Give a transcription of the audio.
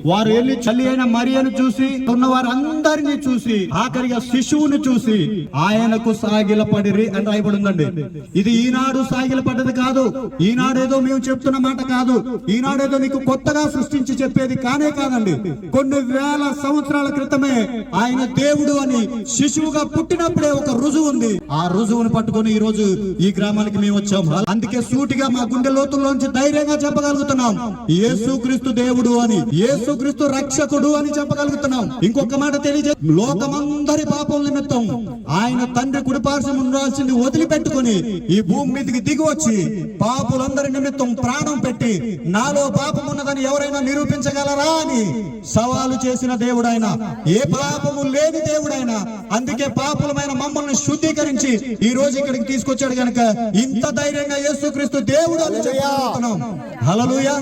వారు వెళ్ళి చల్లి అయిన మరియను చూసి ఉన్న వారందరినీ చూసి ఆఖరిగా శిశువుని చూసి ఆయనకు సాగిలపడిరి అని రాయబడి ఉందండి. ఇది ఈనాడు సాగిలపడ్డది కాదు, ఈనాడేదో మేము చెప్తున్న మాట కాదు, ఈనాడేదో నీకు కొత్తగా సృష్టించి చెప్పేది కానే కాదండి. కొన్ని వేల సంవత్సరాల క్రితమే ఆయన దేవుడు అని శిశువుగా పుట్టినప్పుడే ఒక రుజువు ఉంది. ఆ రుజువును పట్టుకొని ఈ రోజు ఈ గ్రామానికి మేము వచ్చాం. అందుకే సూటిగా మా గుండె లోతుల్లోంచి ధైర్యంగా చెప్పగలుగుతున్నాం, యేసుక్రీస్తు దేవుడు అని, యేసుక్రీస్తు రక్షకుడు అని చెప్పగలుగుతున్నాం. ఇంకొక మాట తెలియజే, లోకమందరి పాపం నిమిత్తం ఆయన తండ్రి కుడిపార్శ్వం ఉండాల్సింది వదిలిపెట్టుకుని ఈ భూమి మీదకి దిగి వచ్చి పాపులందరి నిమిత్తం ప్రాణం పెట్టి నాలో పాపం ఉన్నదని ఎవరైనా నిరూపించగలరా అని సవాలు చేసిన దేవుడైన, ఏ పాపము లేని దేవుడైనా, అందుకే పాపులమైన మమ్మల్ని శుద్ధీకరించి ఈ రోజు ఇక్కడికి తీసుకొచ్చాడు గనక ఇంత ధైర్యంగా యేసుక్రీస్తు దేవుడు అని చెప్పగలుగుతున్నాం. హల్లెలూయా.